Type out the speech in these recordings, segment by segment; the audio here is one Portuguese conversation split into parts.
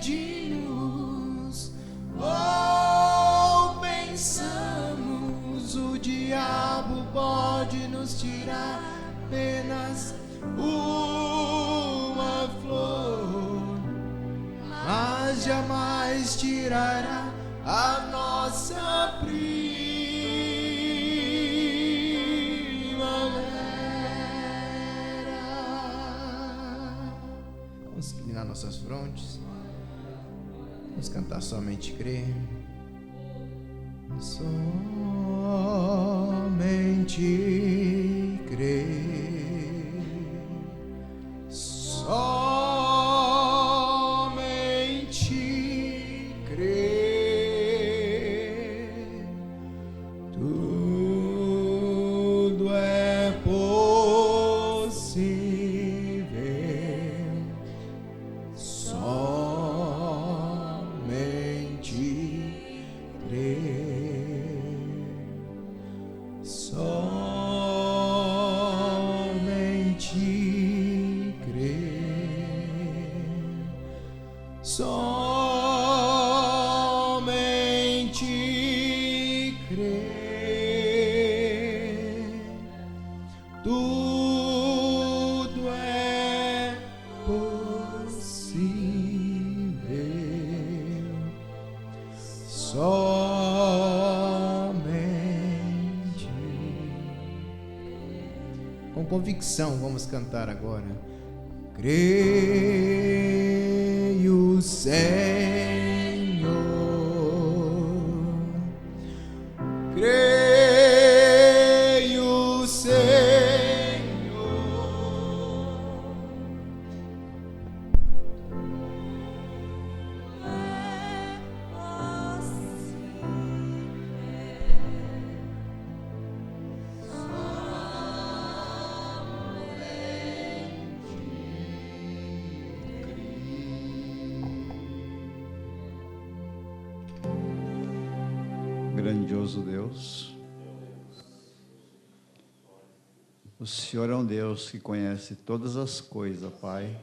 pedimos ou pensamos, o diabo pode nos tirar apenas uma flor, mas jamais tirará a nossa primavera. Vamos inclinar nossas frontes, vamos cantar Somente Crer. Somente crer, somente crer, tudo é possível, somente crer. Somente crer, somente crer, tudo é possível, somente. Com convicção vamos cantar agora. Creio, Senhor, creio, Senhor, Grandioso Deus, o Senhor é um Deus que conhece todas as coisas, Pai.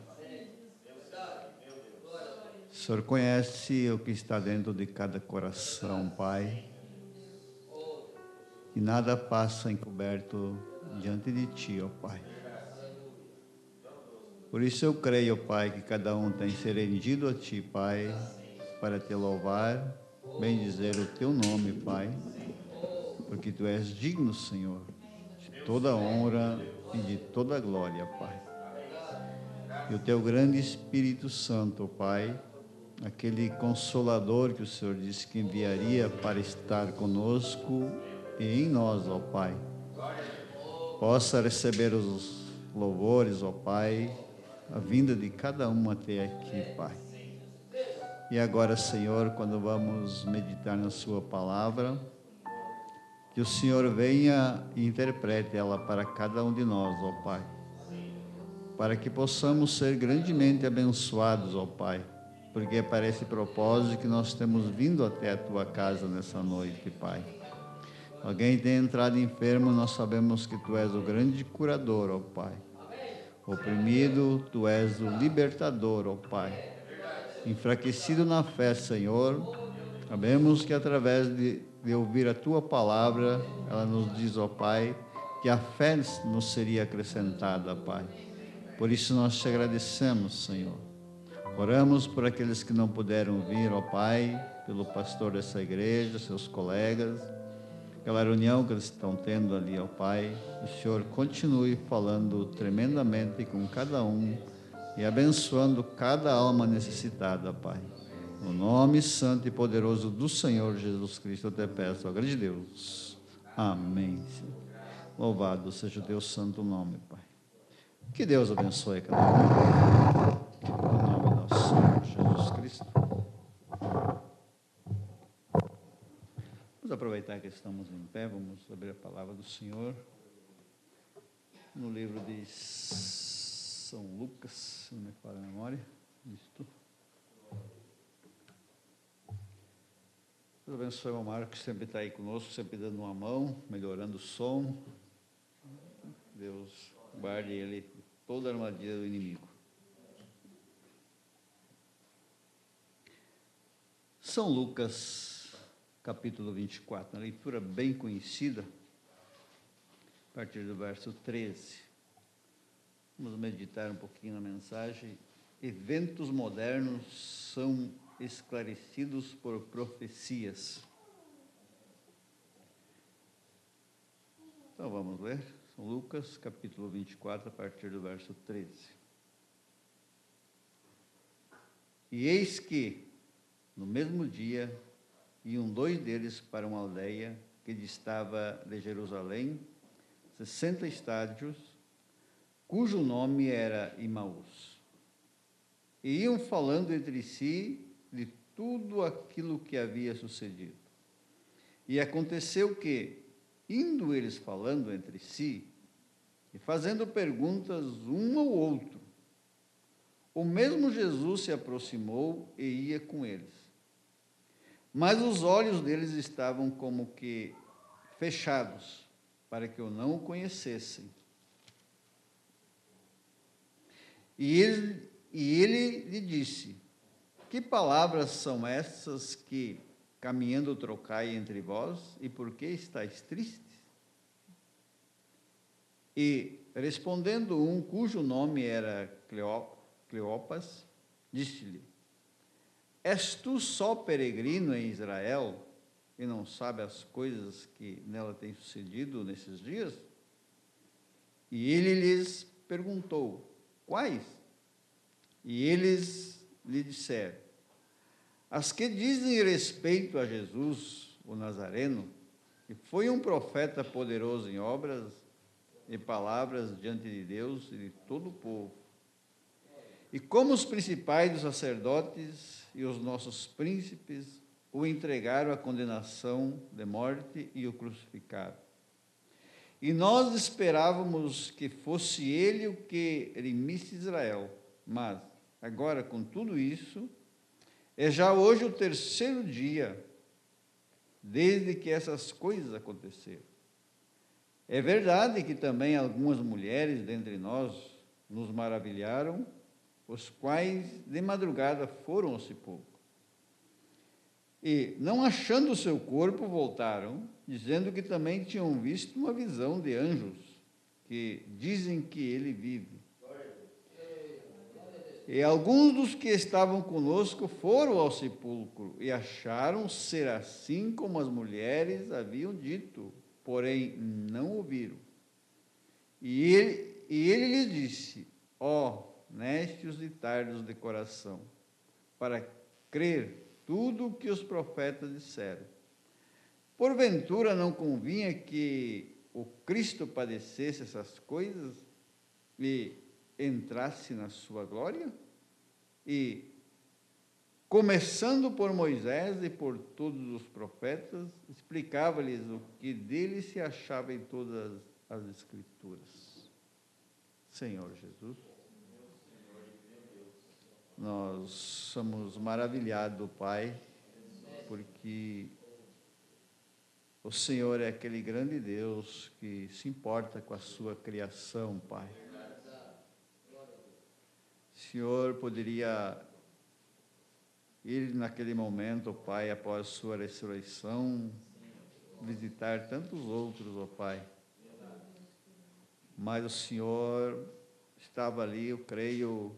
O Senhor conhece o que está dentro de cada coração, Pai. E nada passa encoberto diante de Ti, ó Pai. Por isso eu creio, Pai, que cada um tem se rendido a Ti, Pai, para Te louvar, bendizer o Teu nome, Pai. Porque Tu és digno, Senhor, de toda honra e de toda glória, Pai. E o Teu grande Espírito Santo, Pai, aquele Consolador que o Senhor disse que enviaria para estar conosco e em nós, ó Pai, possa receber os louvores, ó Pai, a vinda de cada um até aqui, Pai. E agora, Senhor, quando vamos meditar na Sua palavra, que o Senhor venha e interprete ela para cada um de nós, ó Pai. Para que possamos ser grandemente abençoados, ó Pai. Porque é para esse propósito que nós temos vindo até a Tua casa nessa noite, Pai. Alguém tem entrado enfermo, nós sabemos que Tu és o grande curador, ó Pai. Oprimido, Tu és o libertador, ó Pai. Enfraquecido na fé, Senhor, sabemos que através de ouvir a Tua palavra, ela nos diz, ó Pai, que a fé nos seria acrescentada, Pai. Por isso nós Te agradecemos, Senhor. Oramos por aqueles que não puderam vir, ó Pai, pelo pastor dessa igreja, seus colegas, aquela reunião que eles estão tendo ali, ó Pai. O Senhor continue falando tremendamente com cada um e abençoando cada alma necessitada, Pai. No nome santo e poderoso do Senhor Jesus Cristo, eu te peço, ó grande Deus. Amém. Louvado seja o teu santo nome, Pai. Que Deus abençoe cada um. No nome do nosso Senhor Jesus Cristo. Vamos aproveitar que estamos em pé, vamos abrir a palavra do Senhor. No livro de São Lucas, se não me falha a memória. Isto. Deus abençoe o Marcos, que sempre está aí conosco, sempre dando uma mão, melhorando o som. Deus guarde ele de toda a armadilha do inimigo. São Lucas, capítulo 24, uma leitura bem conhecida, a partir do verso 13. Vamos meditar um pouquinho na mensagem. Eventos modernos são esclarecidos por profecias. Então vamos ler. São Lucas, capítulo 24, a partir do verso 13. E eis que, no mesmo dia, iam 2 deles para uma aldeia que distava de Jerusalém 60 estádios, cujo nome era Imaús. E iam falando entre si de tudo aquilo que havia sucedido. E aconteceu que, indo eles falando entre si e fazendo perguntas um ao outro, o mesmo Jesus se aproximou e ia com eles. Mas os olhos deles estavam como que fechados, para que o não o conhecessem. E ele lhe disse: que palavras são essas que, caminhando, trocai entre vós, e por que estáis tristes? E, respondendo um, cujo nome era Cleopas, disse-lhe: és tu só peregrino em Israel, e não sabe as coisas que nela têm sucedido nesses dias? E ele lhes perguntou: quais? E eles lhe disseram: as que dizem respeito a Jesus, o Nazareno, que foi um profeta poderoso em obras e palavras diante de Deus e de todo o povo. E como os principais dos sacerdotes e os nossos príncipes o entregaram à condenação de morte e o crucificaram. E nós esperávamos que fosse ele o que remisse Israel, mas agora, com tudo isso, é já hoje o 3º dia desde que essas coisas aconteceram. É verdade que também algumas mulheres dentre nós nos maravilharam, os quais de madrugada foram ao sepulcro. E, não achando o seu corpo, voltaram, dizendo que também tinham visto uma visão de anjos, que dizem que ele vive. E alguns dos que estavam conosco foram ao sepulcro e acharam ser assim como as mulheres haviam dito, porém não ouviram. E ele lhes disse: ó, néscios e tardos de coração, para crer tudo o que os profetas disseram. Porventura não convinha que o Cristo padecesse essas coisas e entrasse na sua glória? E, começando por Moisés e por todos os profetas, explicava-lhes o que dele se achava em todas as Escrituras. Senhor Jesus, nós somos maravilhados, Pai, porque o Senhor é aquele grande Deus que se importa com a sua criação, Pai. O Senhor poderia ir naquele momento, Pai, após sua ressurreição, visitar tantos outros, ó Pai. Mas o Senhor estava ali, eu creio,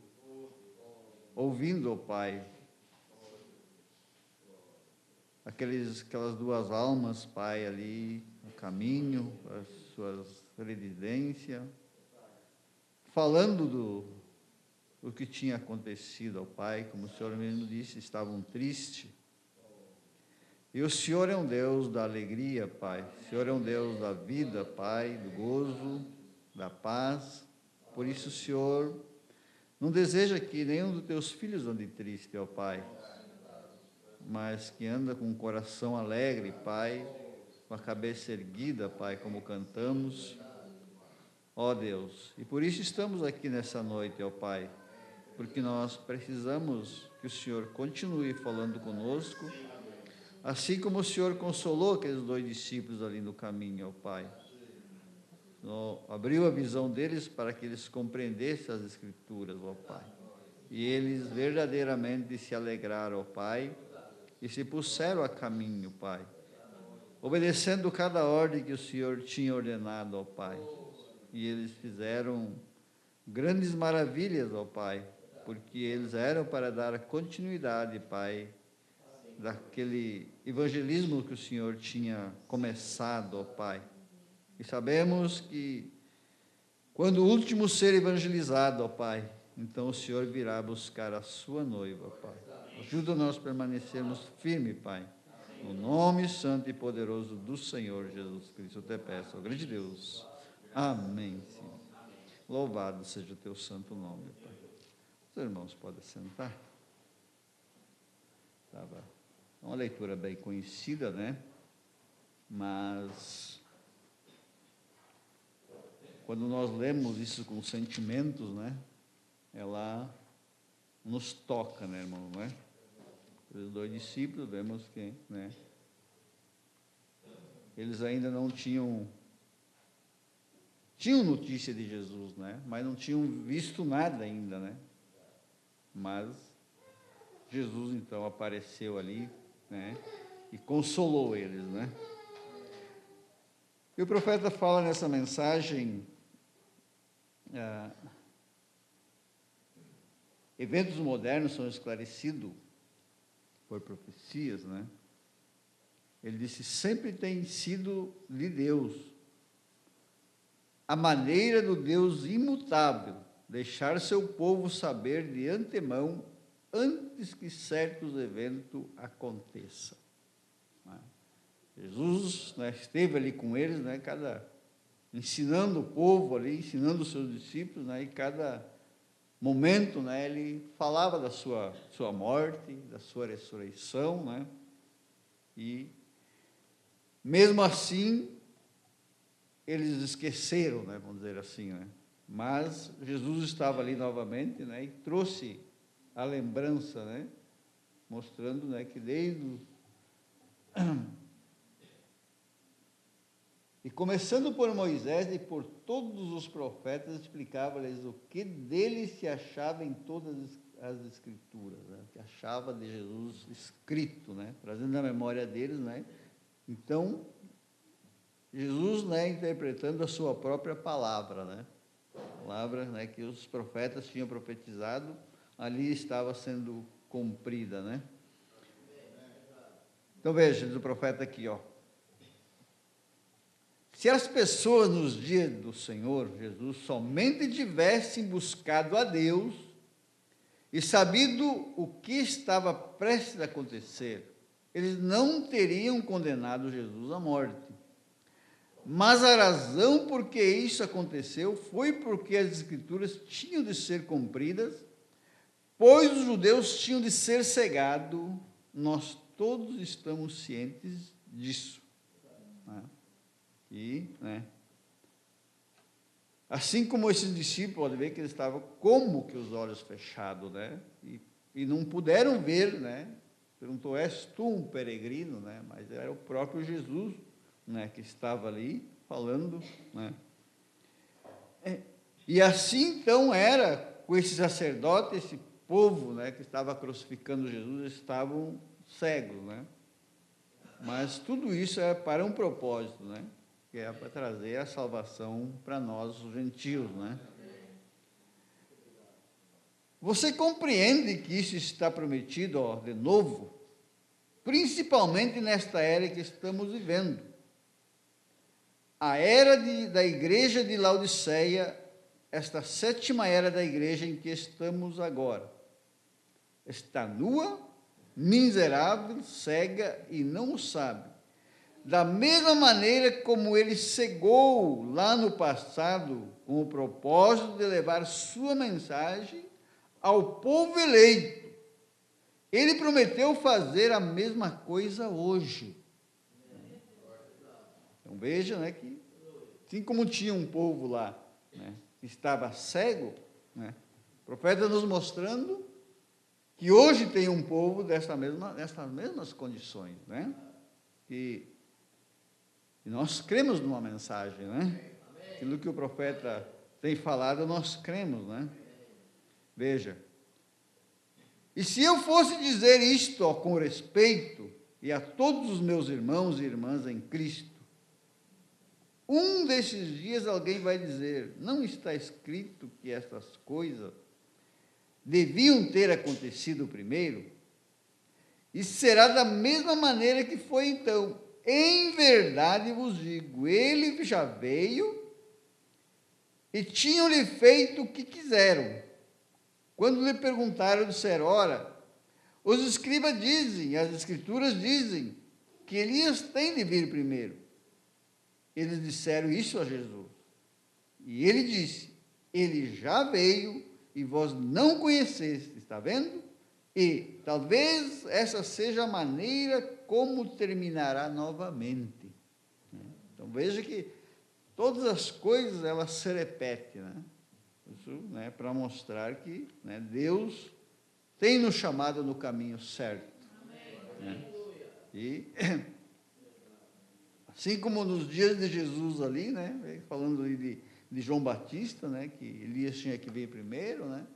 ouvindo, ó Pai, aquelas 2 almas, Pai, ali no caminho, as suas residências, falando do que tinha acontecido ao Pai, como o Senhor mesmo disse, estavam tristes. E o Senhor é um Deus da alegria, Pai. O Senhor é um Deus da vida, Pai, do gozo, da paz. Por isso o Senhor não deseja que nenhum dos teus filhos ande triste, ó Pai, mas que anda com o coração alegre, Pai, com a cabeça erguida, Pai, como cantamos, ó Deus. E por isso estamos aqui nessa noite, ó Pai, porque nós precisamos que o Senhor continue falando conosco, assim como o Senhor consolou aqueles 2 discípulos ali no caminho, ó Pai. Abriu a visão deles para que eles compreendessem as Escrituras, ó Pai. E eles verdadeiramente se alegraram, ó Pai, e se puseram a caminho, Pai, obedecendo cada ordem que o Senhor tinha ordenado, ó Pai. E eles fizeram grandes maravilhas, ó Pai, porque eles eram para dar continuidade, Pai, daquele evangelismo que o Senhor tinha começado, ó Pai. E sabemos que quando o último ser evangelizado, ó Pai, então o Senhor virá buscar a sua noiva, Pai. Ajuda-nos a permanecermos firmes, Pai. No nome santo e poderoso do Senhor Jesus Cristo, eu te peço, ó grande Deus. Amém, Senhor. Louvado seja o teu santo nome, Pai. Os irmãos podem sentar. É uma leitura bem conhecida, né? Mas quando nós lemos isso com sentimentos, né? Ela nos toca, né, irmão, não é? Os dois discípulos, vemos que, né? Eles ainda não tinham notícia de Jesus, né? Mas não tinham visto nada ainda, né? Mas Jesus então apareceu ali, né? E consolou eles, né? E o profeta fala nessa mensagem, eventos modernos são esclarecidos por profecias, né? Ele disse, sempre tem sido de Deus a maneira do Deus imutável deixar seu povo saber de antemão antes que certos eventos aconteçam. Jesus, né, esteve ali com eles, né, ensinando o povo ali, ensinando os seus discípulos, né, e cada momento, né, ele falava da sua morte, da sua ressurreição, né, e mesmo assim eles esqueceram, né, vamos dizer assim, né, mas Jesus estava ali novamente, né, e trouxe a lembrança, né, mostrando, né, que desde e começando por Moisés e por todos os profetas, explicava-lhes o que dele se achava em todas as escrituras, né? O que achava de Jesus escrito, né? Trazendo na memória deles, né? Então, Jesus, né, interpretando a sua própria palavra, né? A palavra, né, que os profetas tinham profetizado, ali estava sendo cumprida, né? Então veja, diz o profeta aqui, ó. Se as pessoas nos dias do Senhor Jesus somente tivessem buscado a Deus e sabido o que estava prestes a acontecer, eles não teriam condenado Jesus à morte. Mas a razão por que isso aconteceu foi porque as Escrituras tinham de ser cumpridas, pois os judeus tinham de ser cegados. Nós todos estamos cientes disso. Né? E, né, assim como esses discípulos, pode ver que eles estavam como que os olhos fechados, né? E não puderam ver, né? Perguntou, és tu um peregrino, né? Mas era o próprio Jesus, né, que estava ali falando, né? E assim então era com esse sacerdote, esse povo, né, que estava crucificando Jesus, eles estavam cegos, né? Mas tudo isso é para um propósito, né? Que é para trazer a salvação para nós, os gentios, né? Você compreende que isso está prometido, ó, de novo, principalmente nesta era que estamos vivendo. A era da igreja de Laodiceia, esta 7ª era da igreja em que estamos agora, está nua, miserável, cega e não o sabe. Da mesma maneira como ele cegou lá no passado, com o propósito de levar sua mensagem ao povo eleito, ele prometeu fazer a mesma coisa hoje. Então veja, né, que assim como tinha um povo lá, né, que estava cego, né, o profeta nos mostrando que hoje tem um povo dessas mesmas condições, né, e nós cremos numa mensagem, né? Aquilo que o profeta tem falado, nós cremos, né? Veja, E se eu fosse dizer isto com respeito, e a todos os meus irmãos e irmãs em Cristo, um desses dias alguém vai dizer: não está escrito que estas coisas deviam ter acontecido primeiro? E será da mesma maneira que foi então. Em verdade vos digo, ele já veio e tinham-lhe feito o que quiseram. Quando lhe perguntaram, disseram: ora, os escribas dizem, as escrituras dizem, que Elias tem de vir primeiro. Eles disseram isso a Jesus. E ele disse: ele já veio e vós não conheceste, está vendo? E talvez essa seja a maneira como terminará novamente. Então veja que todas as coisas elas se repetem, né? Isso, né, para mostrar que, né, Deus tem nos chamado no caminho certo. Né? E assim como nos dias de Jesus ali, né, falando ali de João Batista, né, que Elias tinha que vir primeiro, né,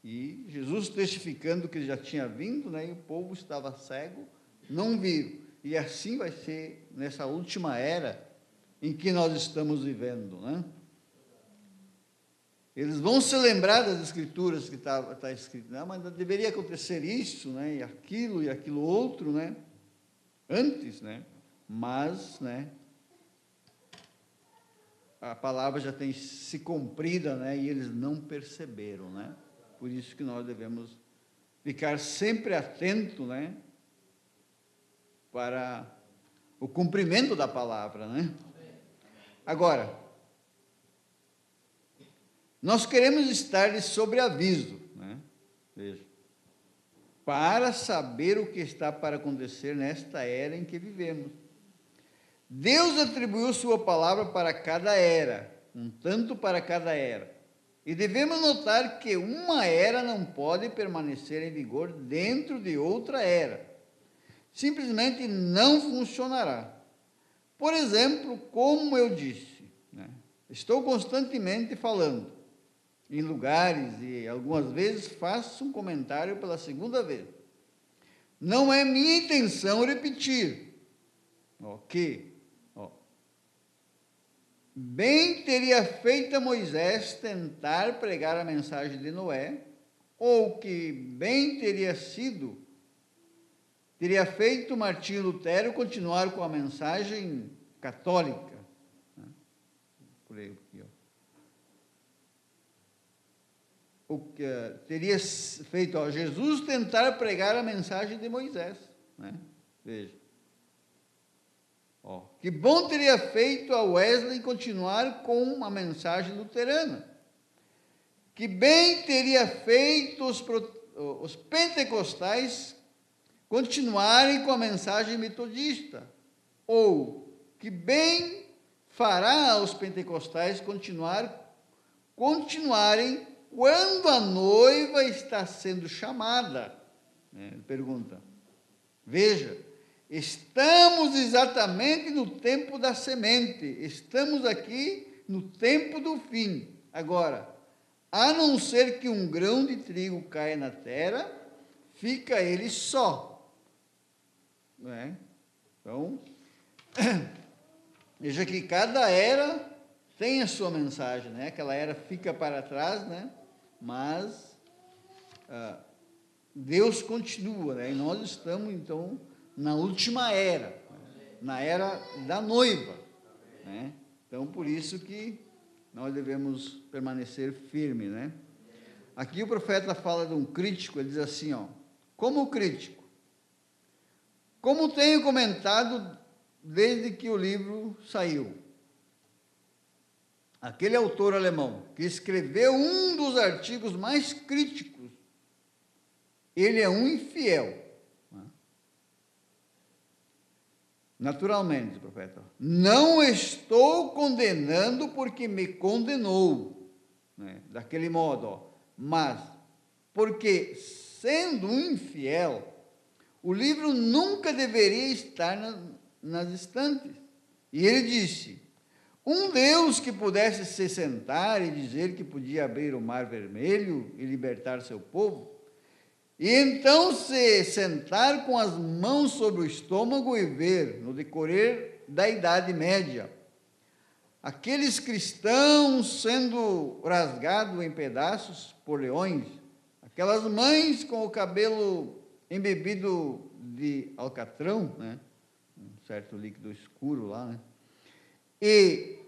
e Jesus testificando que ele já tinha vindo, né, e o povo estava cego, não viram. E assim vai ser nessa última era em que nós estamos vivendo, né? Eles vão se lembrar das escrituras que está escrito, né? Mas deveria acontecer isso, né, e aquilo outro, né, antes, né? Mas, né, a palavra já tem se cumprida, né, e eles não perceberam, né? Por isso que nós devemos ficar sempre atento, né, para o cumprimento da palavra, né? Agora, nós queremos estar de sobreaviso, né? Veja, para saber o que está para acontecer nesta era em que vivemos. Deus atribuiu sua palavra para cada era, um tanto para cada era. E devemos notar que uma era não pode permanecer em vigor dentro de outra era. Simplesmente não funcionará. Por exemplo, como eu disse, né, estou constantemente falando em lugares e algumas vezes faço um comentário pela segunda vez. Não é minha intenção repetir. Ok. Bem teria feito a Moisés tentar pregar a mensagem de Noé, ou que bem teria feito Martinho Lutero continuar com a mensagem católica. Por aí, aqui, ó. O que teria feito Jesus tentar pregar a mensagem de Moisés, né? Veja. Que bom teria feito a Wesley continuar com a mensagem luterana. Que bem teria feito os pentecostais continuarem com a mensagem metodista. Ou que bem fará os pentecostais continuarem quando a noiva está sendo chamada. Pergunta. Veja. Estamos exatamente no tempo da semente, estamos aqui no tempo do fim. Agora, a não ser que um grão de trigo caia na terra, fica ele só. Não é? Então, veja que cada era tem a sua mensagem, né? Aquela era fica para trás, né? Mas Deus continua, né? E nós estamos, então, na última era, na era da noiva, né? Então, por isso que nós devemos permanecer firmes, né? Aqui o profeta fala de um crítico, ele diz assim, ó, como crítico, como tenho comentado desde que o livro saiu, aquele autor alemão que escreveu um dos artigos mais críticos, ele é um infiel. Naturalmente, profeta, não estou condenando porque me condenou, né, daquele modo, ó, mas porque, sendo um infiel, o livro nunca deveria estar nas estantes. E ele disse, um Deus que pudesse se sentar e dizer que podia abrir o mar vermelho e libertar seu povo, E então se sentar com as mãos sobre o estômago e ver, no decorrer da Idade Média, aqueles cristãos sendo rasgados em pedaços por leões, aquelas mães com o cabelo embebido de alcatrão, né? Um certo líquido escuro lá, né? E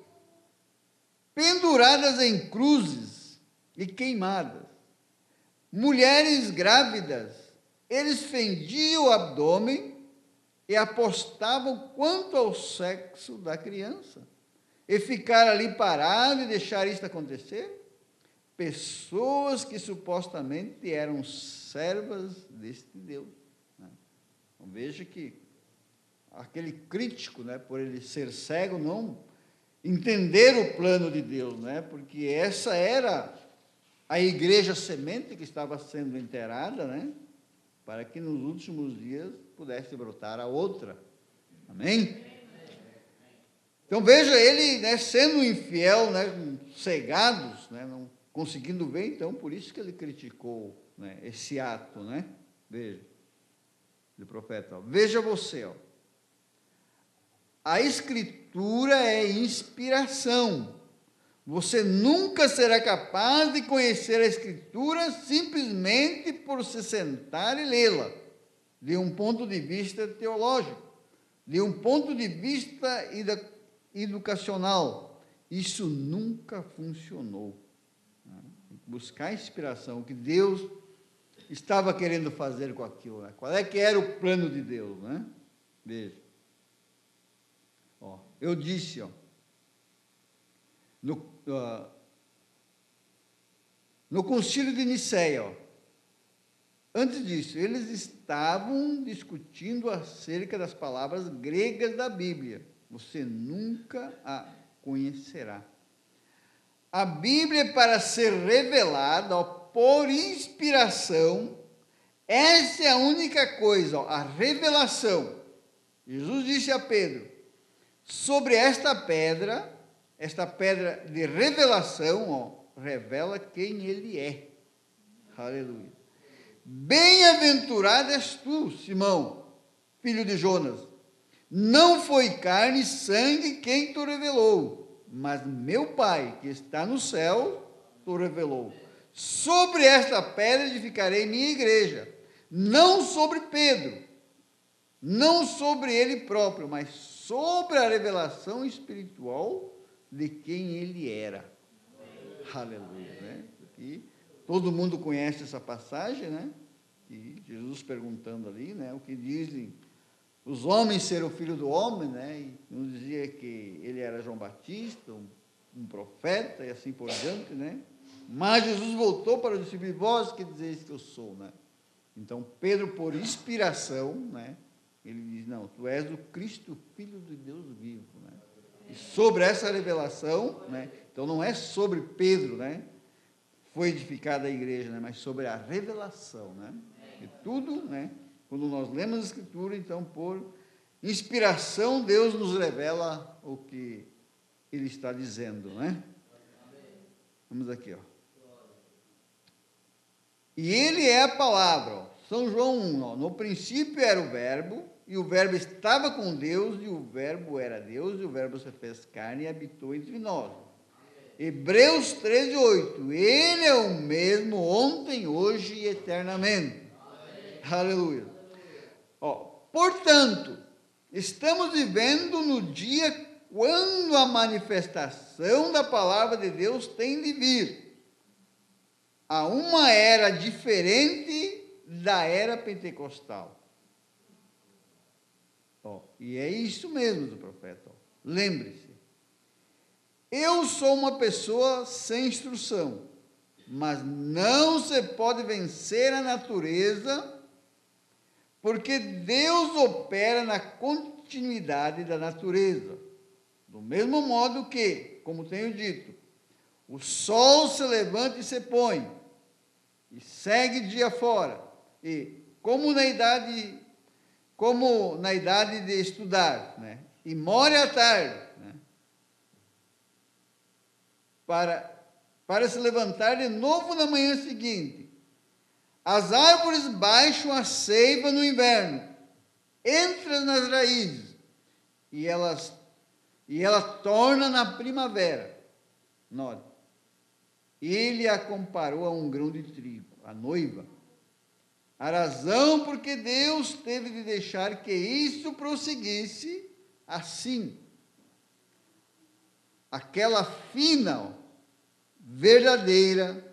penduradas em cruzes e queimadas. Mulheres grávidas, eles fendiam o abdômen e apostavam quanto ao sexo da criança. E ficar ali parado e deixar isso acontecer? Pessoas que supostamente eram servas deste Deus. Né? Então, veja que aquele crítico, né, por ele ser cego, não entender o plano de Deus, né, porque essa era a igreja semente que estava sendo enterrada, né, para que nos últimos dias pudesse brotar a outra. Amém? Então veja ele, né, sendo infiel, né, cegados, né, não conseguindo ver, então por isso que ele criticou, né, esse ato, né? Veja, do profeta. Ó. Veja você, ó. A escritura é inspiração. Você nunca será capaz de conhecer a escritura simplesmente por se sentar e lê-la, de um ponto de vista teológico, de um ponto de vista educacional. Isso nunca funcionou. Buscar inspiração, o que Deus estava querendo fazer com aquilo, né? Qual é que era o plano de Deus, né? Veja. Ó, eu disse, ó, no concílio de Nicéia, ó, antes disso, eles estavam discutindo acerca das palavras gregas da Bíblia. Você nunca a conhecerá. A Bíblia é para ser revelada, ó, por inspiração. Essa é a única coisa, ó, a revelação. Jesus disse a Pedro, sobre esta pedra de revelação, ó, revela quem ele é. Aleluia. Bem-aventurado és tu, Simão, filho de Jonas. Não foi carne e sangue quem te revelou, mas meu Pai, que está no céu, te revelou. Sobre esta pedra edificarei minha igreja, não sobre Pedro, não sobre ele próprio, mas sobre a revelação espiritual de quem ele era. Aleluia, né? E todo mundo conhece essa passagem, né? E Jesus perguntando ali, né? O que dizem os homens ser o filho do homem, né? E nos dizia que ele era João Batista, um profeta e assim por diante, né? Mas Jesus voltou para os discípulos, vós que dizeis que eu sou, né? Então Pedro, por inspiração, né? Ele diz, não, tu és o Cristo, Filho de Deus vivo, né? E sobre essa revelação, né? Então não é sobre Pedro, né? Foi edificada a igreja, né? Mas sobre a revelação, né? E tudo, né? Quando nós lemos a Escritura, então, por inspiração, Deus nos revela o que Ele está dizendo, né? Vamos aqui, ó. E Ele é a palavra, ó. São João 1, ó. No princípio era o Verbo, e o Verbo estava com Deus, e o Verbo era Deus, e o Verbo se fez carne e habitou entre nós. Hebreus 13, 8. Ele é o mesmo ontem, hoje e eternamente. Aleluia. Ó, portanto, estamos vivendo no dia quando a manifestação da palavra de Deus tem de vir. Há uma era diferente da era pentecostal. Ó, e é isso mesmo do profeta. Ó. Lembre-se, eu sou uma pessoa sem instrução, mas não se pode vencer a natureza, porque Deus opera na continuidade da natureza. Do mesmo modo que, como tenho dito, o sol se levanta e se põe, e segue dia fora, e como na idade de estudar, né? E morre à tarde, né? Para se levantar de novo na manhã seguinte. As árvores baixam a seiva no inverno, entra nas raízes, e ela torna na primavera. Note, ele a comparou a um grão de trigo, a noiva. A razão porque Deus teve de deixar que isso prosseguisse assim. Aquela fina, verdadeira,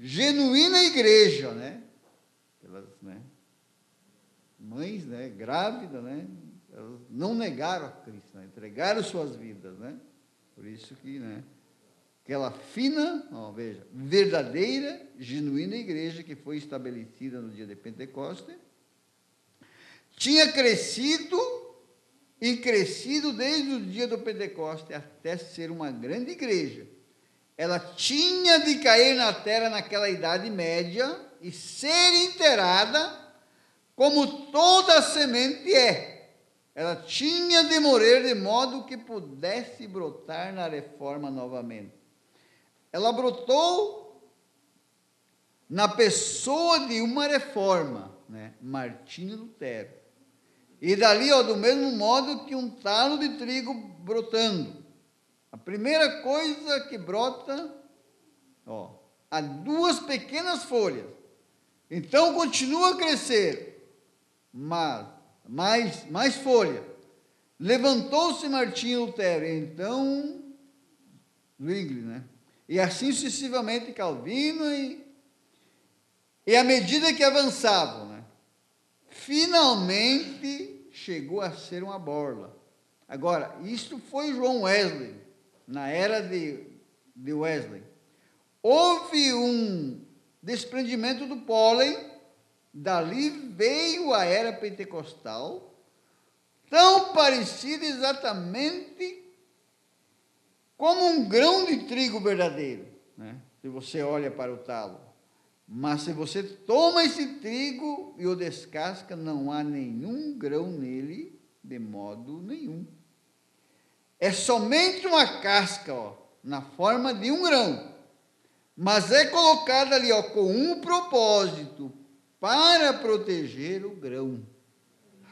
genuína igreja, né? Aquelas, né? Mães, né? Grávidas, né? Elas não negaram a Cristo, né? Entregaram suas vidas, né? Por isso que, né? Aquela fina, ó, veja, verdadeira, genuína igreja que foi estabelecida no dia de Pentecostes, tinha crescido e crescido desde o dia do Pentecostes até ser uma grande igreja. Ela tinha de cair na terra naquela idade média e ser enterrada como toda semente é. Ela tinha de morrer de modo que pudesse brotar na reforma novamente. Ela brotou na pessoa de uma reforma, né? Martinho Lutero. E dali, ó, do mesmo modo que um talo de trigo brotando. A primeira coisa que brota, ó, há duas pequenas folhas. Então continua a crescer, mas mais folha. Levantou-se Martinho Lutero, então Zwingli, né? E assim sucessivamente Calvino, e à medida que avançavam, né? Finalmente chegou a ser uma borla. Agora, isto foi João Wesley, na era de Wesley. Houve um desprendimento do pólen, dali veio a era pentecostal, tão parecida exatamente como um grão de trigo verdadeiro, né? Se você olha para o talo. Mas se você toma esse trigo e o descasca, não há nenhum grão nele, de modo nenhum. É somente uma casca, ó, na forma de um grão, mas é colocada ali, ó, com um propósito, para proteger o grão.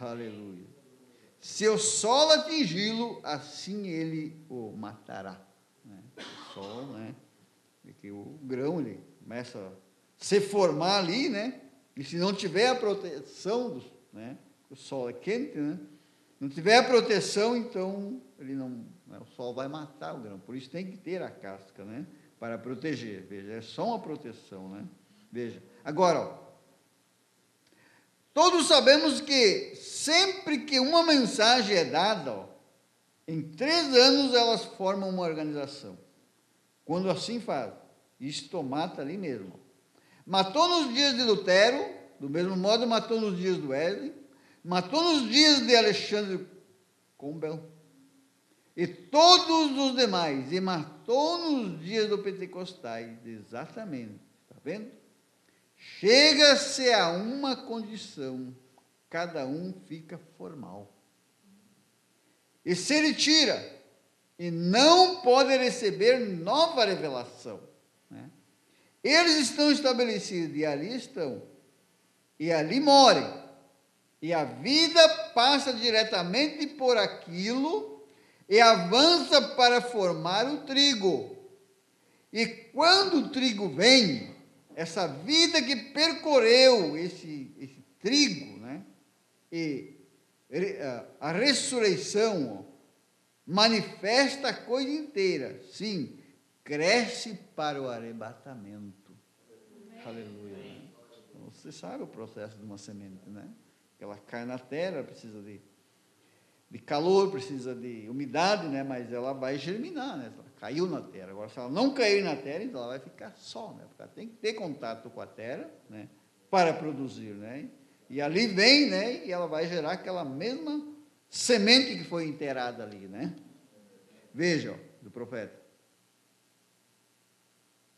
Aleluia. Se o sol atingi-lo, assim ele o matará. Né? O sol, né? Porque o grão, ele começa a se formar ali, né? E se não tiver a proteção, né? O sol é quente, né? Não tiver a proteção, então ele não, né? O sol vai matar o grão. Por isso tem que ter a casca, né? Para proteger. Veja, é só uma proteção, né? Veja. Agora, ó, todos sabemos que sempre que uma mensagem é dada, ó, em 3 anos elas formam uma organização. Quando assim faz, isto mata ali mesmo. Matou nos dias de Lutero, do mesmo modo matou nos dias do Wesley, matou nos dias de Alexandre Campbell, e todos os demais, e matou nos dias do Pentecostais, exatamente, está vendo? Chega-se a uma condição, cada um fica formal. E se retira, e não pode receber nova revelação. Né? Eles estão estabelecidos, e ali estão, e ali morem. E a vida passa diretamente por aquilo, e avança para formar o trigo. E quando o trigo vem, essa vida que percorreu esse trigo, né? E a ressurreição, ó, manifesta a coisa inteira. Sim, cresce para o arrebatamento. Aleluia. Então, você sabe o processo de uma semente, né? Ela cai na terra, precisa de calor, precisa de umidade, né? Mas ela vai germinar, né? Ela caiu na terra. Agora, se ela não cair na terra, então ela vai ficar só, né? Porque ela tem que ter contato com a terra, né? Para produzir, né? E ali vem, né? E ela vai gerar aquela mesma semente que foi enterrada ali, né? Veja, ó, do profeta.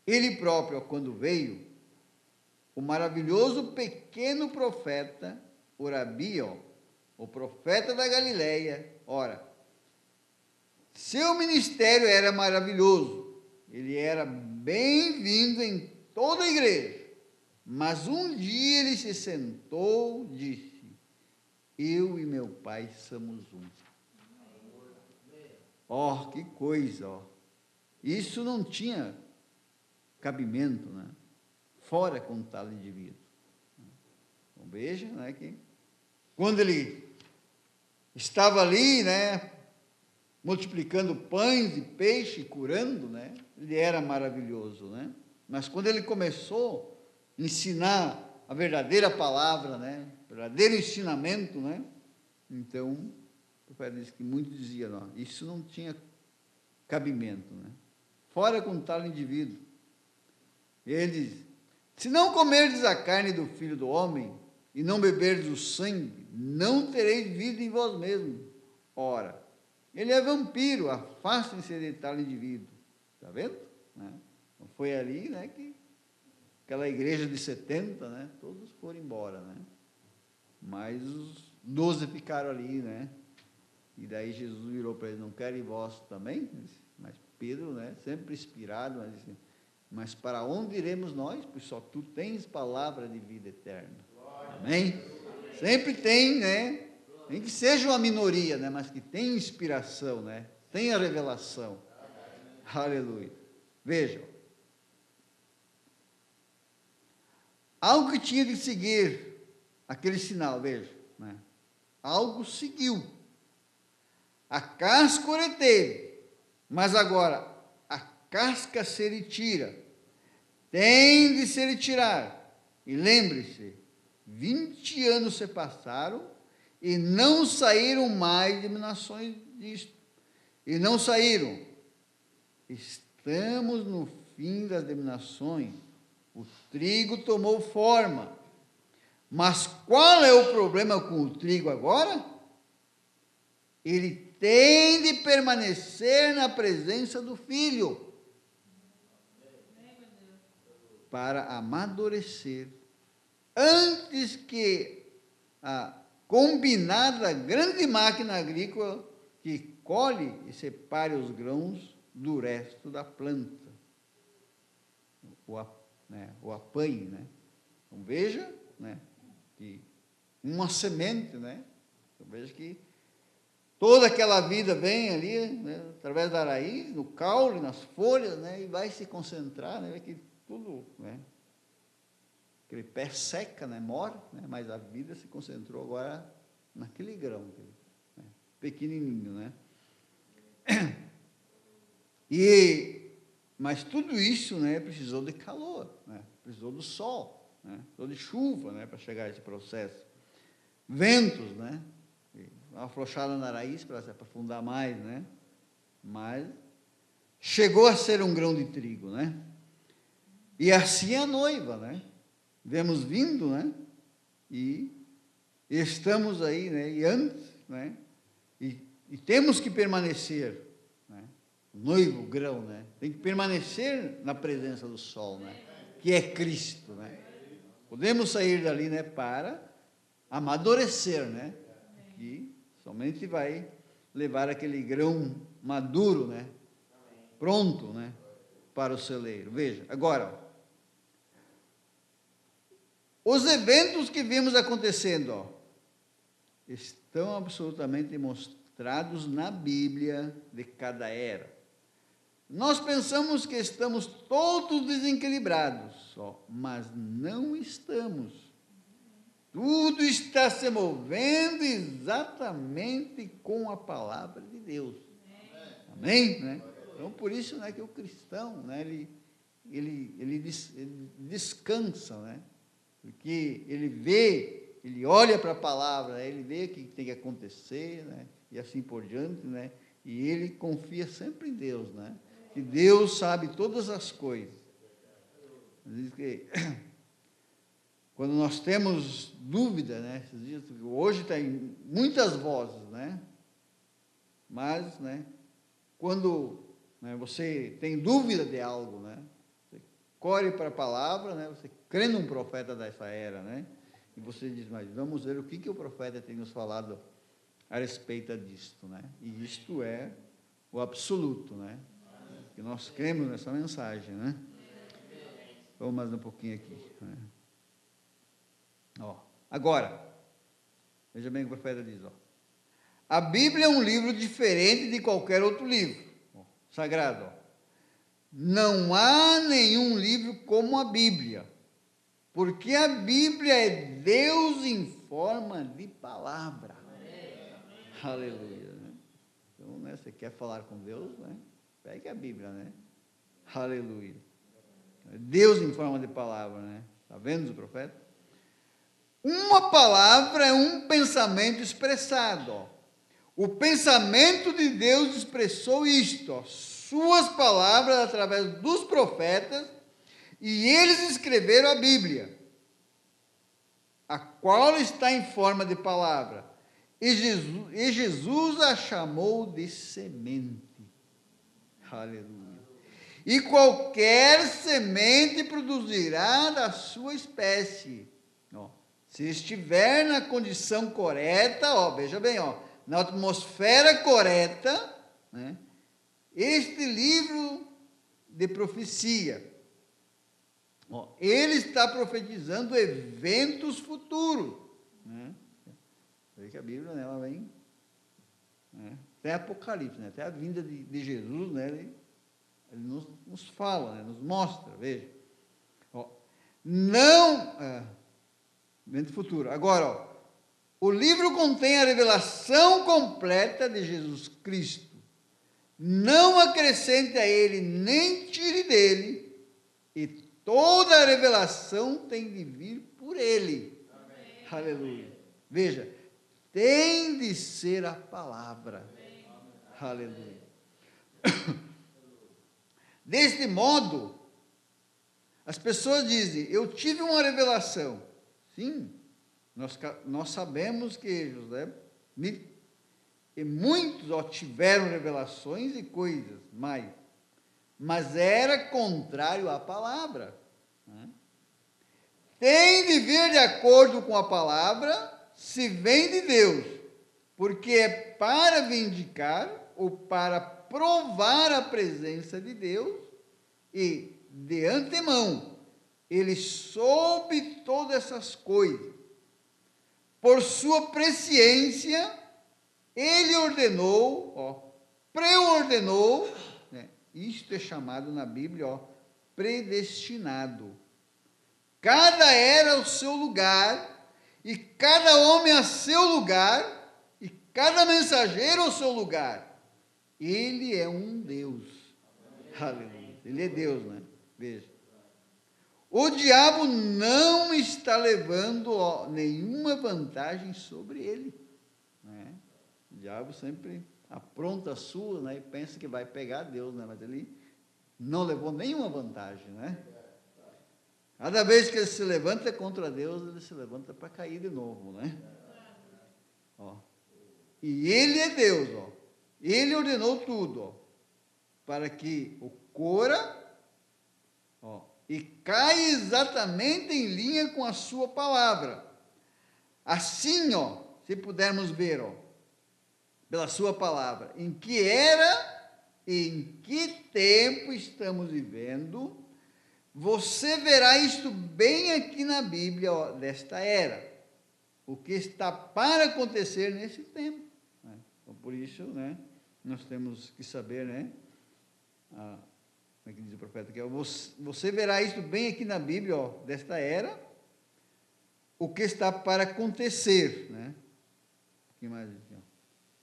Ele próprio, quando veio, o maravilhoso pequeno profeta, o Rabi, ó, o profeta da Galileia, ora, seu ministério era maravilhoso, ele era bem-vindo em toda a igreja, Mas um dia ele se sentou, disse: eu e meu pai somos um. Ó, que coisa, ó. Isso não tinha cabimento, né? Fora com tal indivíduo. Então veja, né, que quando ele estava ali, né, multiplicando pães e peixe, curando, né, ele era maravilhoso, né? Mas quando ele começou a ensinar a verdadeira palavra, né, o verdadeiro ensinamento, né, então o profeta disse que muitos diziam: não, isso não tinha cabimento, né? Fora com tal indivíduo. E ele diz: se não comerdes a carne do Filho do Homem e não beberdes o sangue, não tereis vida em vós mesmos. Ora, ele é vampiro, afastem-se de tal indivíduo. Está vendo? Né? Então foi ali, né, que aquela igreja de 70, né, todos foram embora, né? Mas os 12 ficaram ali, né? E daí Jesus virou para eles: não querem vós também? Mas Pedro, né, sempre inspirado, mas disse: mas para onde iremos nós? Pois só tu tens palavra de vida eterna. Amém? Sempre tem, né? Nem que seja uma minoria, né? Mas que tem inspiração, né? Tem a revelação. Aleluia. Vejam. Algo que tinha de seguir aquele sinal, veja, né? Algo seguiu. A casca o reteve, mas agora a casca se retira. Tem de se retirar. E lembre-se, 20 anos se passaram e não saíram mais diminuições disto. E não saíram. Estamos no fim das diminuições. O trigo tomou forma. Mas qual é o problema com o trigo agora? Ele tem de permanecer na presença do filho para amadurecer, antes que a combinada grande máquina agrícola que colhe e separe os grãos do resto da planta, o apanhe, né? Então veja, né, que uma semente, né? Então veja que toda aquela vida vem ali, né, através da raiz, no caule, nas folhas, né, e vai se concentrar, né, que tudo, né, aquele pé seca, né, morre, né, mas a vida se concentrou agora naquele grão, né, pequenininho, né. Mas tudo isso, né, precisou de calor, né, precisou do sol, né, precisou de chuva, né, para chegar a esse processo. Ventos, né, uma afrouxada na raiz para se aprofundar mais, né, mas chegou a ser um grão de trigo, né. E assim a noiva, né, vemos vindo, né, e estamos aí, né, e antes, né, e temos que permanecer, né, o noivo, o grão, né, tem que permanecer na presença do sol, né, que é Cristo, né. Podemos sair dali, né, para amadurecer, né, que somente vai levar aquele grão maduro, né, pronto, né, para o celeiro. Veja, agora, os eventos que vimos acontecendo, ó, estão absolutamente mostrados na Bíblia de cada era. Nós pensamos que estamos todos desequilibrados, ó, mas não estamos. Tudo está se movendo exatamente com a palavra de Deus. Amém? Né? Então, por isso, né, que o cristão, né, ele descansa, né? Porque ele vê, ele olha para a palavra, né, ele vê o que tem que acontecer, né, e assim por diante, né, e ele confia sempre em Deus, né, que Deus sabe todas as coisas. Diz que quando nós temos dúvida, né, esses dias, hoje tem muitas vozes, né, mas, né, quando, né, você tem dúvida de algo, né, você corre para a palavra, né, você crê num profeta dessa era, né, e você diz: mas vamos ver o que o profeta tem nos falado a respeito disto, né, e isto é o absoluto, né, que nós cremos nessa mensagem, né. Vamos mais um pouquinho aqui, né? Ó, agora, veja bem o que o profeta diz. Ó. A Bíblia é um livro diferente de qualquer outro livro sagrado. Ó. Não há nenhum livro como a Bíblia, porque a Bíblia é Deus em forma de palavra. Aleluia. Né? Então, né, você quer falar com Deus, né? Pegue a Bíblia, né? Aleluia. Deus em forma de palavra, né? Está vendo o profeta? Uma palavra é um pensamento expressado. Ó. O pensamento de Deus expressou isto, ó, suas palavras através dos profetas, e eles escreveram a Bíblia, a qual está em forma de palavra. E Jesus a chamou de semente. Aleluia. E qualquer semente produzirá da sua espécie. Ó, se estiver na condição correta, ó, veja bem, ó, na atmosfera correta, né, este livro de profecia, ó, ele está profetizando eventos futuros. Né? Vê que a Bíblia, né, ela vem, né, até Apocalipse, né, até a vinda de Jesus, né, ele nos fala, né, nos mostra, veja. Ó, não, evento futuro. Agora, ó, o livro contém a revelação completa de Jesus Cristo. Não acrescente a ele, nem tire dele, e toda a revelação tem de vir por ele. Amém. Aleluia. Veja, tem de ser a palavra. Amém. Aleluia. Deste modo, as pessoas dizem, eu tive uma revelação. Sim, nós sabemos que José e muitos ó, tiveram revelações e coisas, mas era contrário à palavra. Né? Tem de vir de acordo com a palavra, se vem de Deus, porque é para vindicar ou para provar a presença de Deus, e de antemão ele soube todas essas coisas. Por sua presciência, ele ordenou, ó, preordenou, né? Isto é chamado na Bíblia, ó, predestinado. Cada era ao seu lugar, e cada homem a seu lugar, e cada mensageiro ao seu lugar. Ele é um Deus. Aleluia. Ele é Deus, né? Veja. O diabo não está levando ó, nenhuma vantagem sobre ele. Né? O diabo sempre apronta a sua, né? E pensa que vai pegar Deus, né? Mas ele não levou nenhuma vantagem, né? Cada vez que ele se levanta contra Deus, ele se levanta para cair de novo, né? Ó. E ele é Deus, ó. Ele ordenou tudo, ó, para que ocorra, ó, e caia exatamente em linha com a sua palavra. Assim, ó, se pudermos ver, ó, pela sua palavra, em que era e em que tempo estamos vivendo, você verá isto bem aqui na Bíblia, ó, desta era, o que está para acontecer nesse tempo. Né? Então, por isso, né, nós temos que saber, né, como é que diz o profeta aqui? Você verá isso bem aqui na Bíblia, ó, desta era, o que está para acontecer, né? Um pouquinho mais aqui, ó.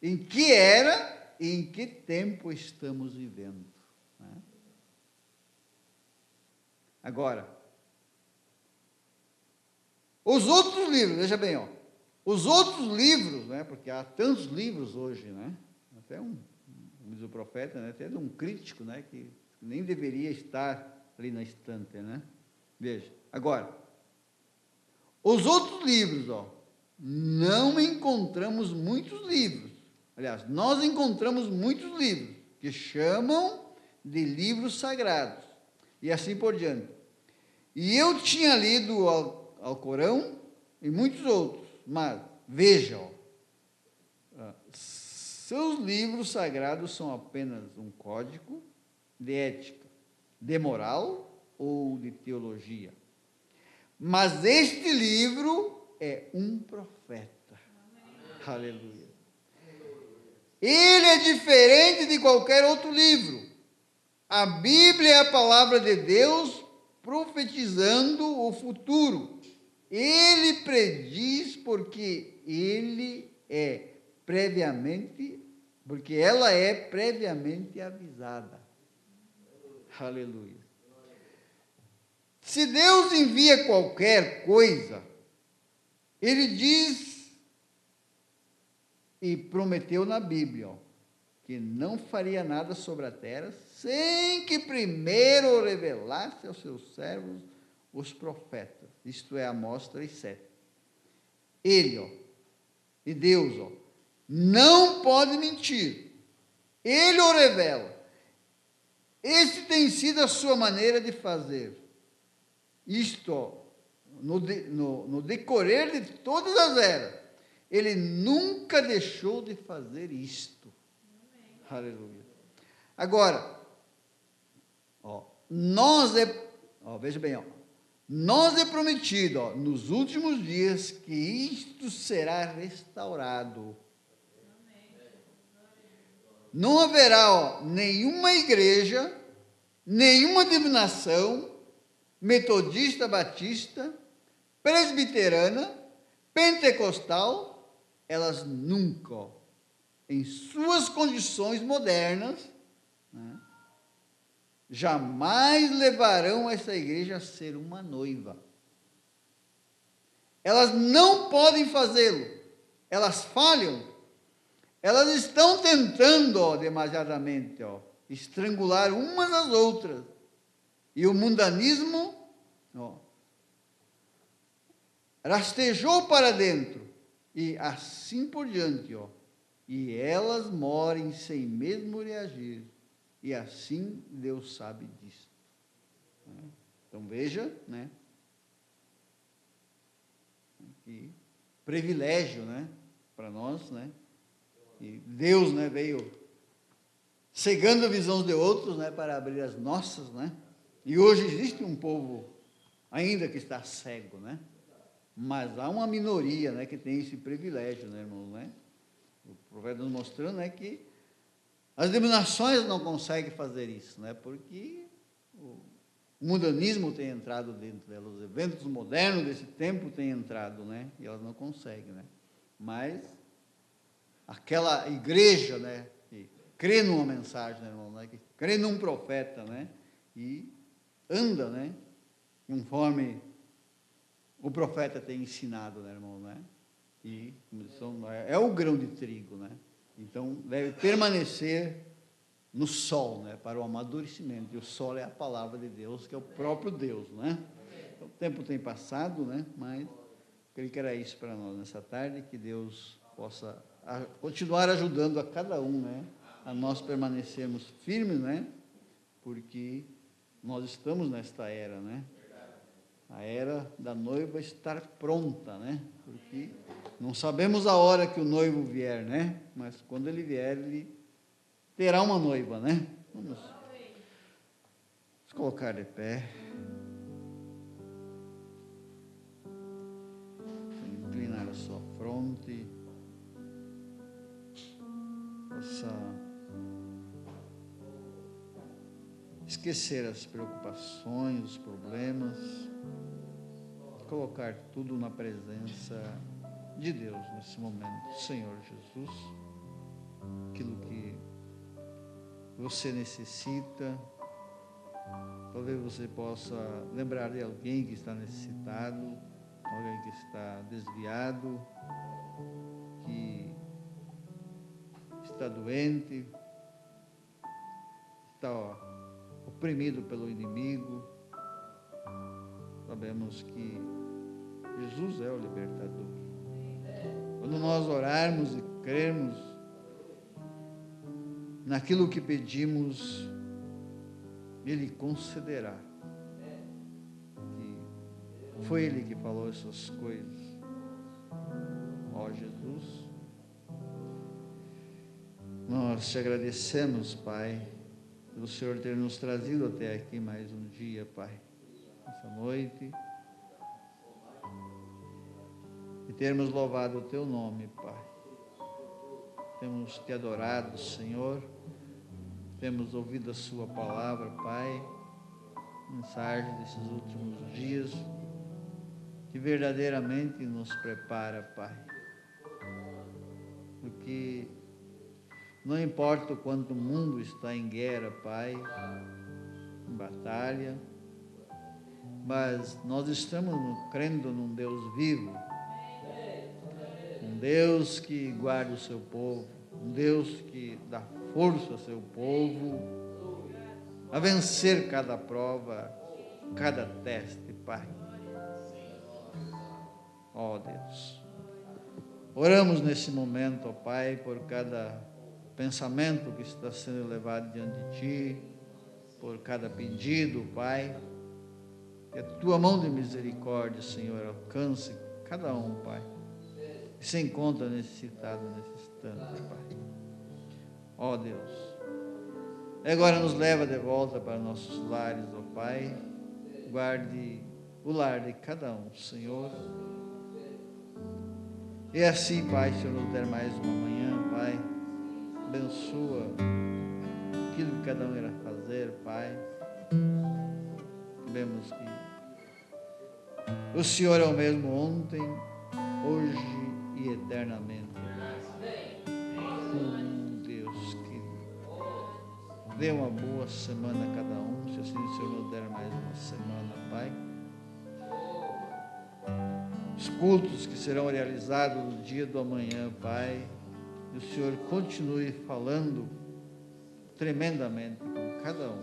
Em que era e em que tempo estamos vivendo. Né? Agora, os outros livros, veja bem, ó, os outros livros, né, porque há tantos livros hoje, né? Até como diz o profeta, né, até de um crítico, né, que nem deveria estar ali na estante, né? Veja, agora, os outros livros, ó, não encontramos muitos livros. Aliás, nós encontramos muitos livros que chamam de livros sagrados e assim por diante. E eu tinha lido o Alcorão e muitos outros, mas veja, ó, seus livros sagrados são apenas um código de ética, de moral ou de teologia. Mas este livro é um profeta. Aleluia. Ele é diferente de qualquer outro livro. A Bíblia é a palavra de Deus profetizando o futuro. Ele prediz porque ela é previamente avisada. Aleluia. Se Deus envia qualquer coisa, Ele diz e prometeu na Bíblia, que não faria nada sobre a terra sem que primeiro revelasse aos seus servos os profetas. Isto é Amós 3,7. Ele, e Deus, não pode mentir. Ele o revela. Esse tem sido a sua maneira de fazer. Isto, no decorrer de todas as eras, ele nunca deixou de fazer isto. Aleluia. Agora, veja bem, nós é prometido, nos últimos dias, que isto será restaurado. Não haverá nenhuma igreja, nenhuma denominação, metodista, batista, presbiterana, pentecostal, elas nunca, em suas condições modernas, jamais levarão essa igreja a ser uma noiva. Elas não podem fazê-lo. Elas falham. Elas estão tentando, demasiadamente, estrangular umas às outras. E o mundanismo, rastejou para dentro. E assim por diante, E elas morem sem mesmo reagir. E assim Deus sabe disso. Então veja, que privilégio, para nós, E Deus, veio cegando a visão de outros, para abrir as nossas, E hoje existe um povo ainda que está cego, Mas há uma minoria, que tem esse privilégio, irmão, O profeta nos mostrando, que as denominações não conseguem fazer isso, porque o mundanismo tem entrado dentro delas, os eventos modernos desse tempo têm entrado, e elas não conseguem, Mas aquela igreja, que crê numa mensagem, irmão, que crê num profeta, e anda, conforme o profeta tem ensinado, irmão, E é o grão de trigo, Então, deve permanecer no sol, para o amadurecimento. E o sol é a palavra de Deus, que é o próprio Deus, Então, o tempo tem passado, mas creio que era isso para nós nessa tarde, que Deus possa continuar ajudando a cada um, a nós permanecermos firmes, Porque nós estamos nesta era, A era da noiva estar pronta, Porque não sabemos a hora que o noivo vier, Mas quando ele vier, ele terá uma noiva, Vamos colocar de pé. Inclinar a sua fronte. Possa esquecer as preocupações, os problemas. Colocar tudo na presença de Deus nesse momento. Senhor Jesus, aquilo que você necessita, talvez você possa lembrar de alguém que está necessitado, alguém que está desviado, que está doente, está oprimido pelo inimigo. Sabemos que Jesus é o libertador. Quando nós orarmos e crermos naquilo que pedimos, Ele concederá. Que foi Ele que falou essas coisas. Ó Jesus, nós te agradecemos, Pai, pelo Senhor ter nos trazido até aqui mais um dia, Pai. Essa noite, e termos louvado o teu nome, Pai. Temos te adorado, Senhor. Temos ouvido a sua palavra, Pai. Mensagem desses últimos dias que verdadeiramente nos prepara, Pai. Porque não importa o quanto o mundo está em guerra, Pai, em batalha, mas nós estamos crendo num Deus vivo, um Deus que guarda o seu povo, um Deus que dá força ao seu povo a vencer cada prova, cada teste, Pai. Ó Deus, oramos nesse momento, ó Pai, por cada pensamento que está sendo levado diante de Ti, por cada pedido, Pai. Que a Tua mão de misericórdia, Senhor, alcance cada um, Pai, que se encontra necessitado nesse instante, Pai. Ó Deus, agora nos leva de volta para nossos lares, ó Pai. Guarde o lar de cada um, Senhor. E assim, Pai, Senhor, nos der mais uma manhã, Pai. Abençoa aquilo que cada um irá fazer, Pai. Sabemos que o Senhor é o mesmo ontem, hoje e eternamente. Deus, que dê uma boa semana a cada um, se assim o Senhor nos der mais uma semana, Pai. Os cultos que serão realizados no dia do amanhã, Pai, e o Senhor continue falando tremendamente com cada um.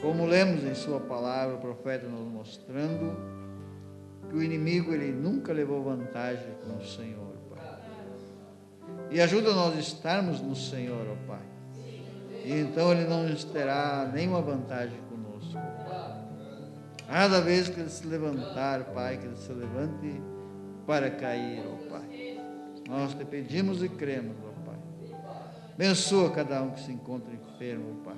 Como lemos em sua palavra, o profeta nos mostrando que o inimigo, ele nunca levou vantagem com o Senhor, Pai. E ajuda nós a estarmos no Senhor, ó Pai. E então ele não terá nenhuma vantagem conosco. Cada vez que ele se levantar, Pai, que ele se levante para cair, ó Pai. Nós te pedimos e cremos, ó Pai. Abençoa cada um que se encontra enfermo, Pai.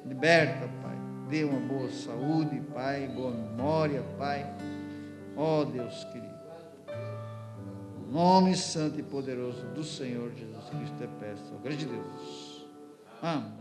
Liberta, Pai. Dê uma boa saúde, Pai. Boa memória, Pai. Ó Deus querido. No nome santo e poderoso do Senhor Jesus Cristo, te peço, ó grande Deus. Amém.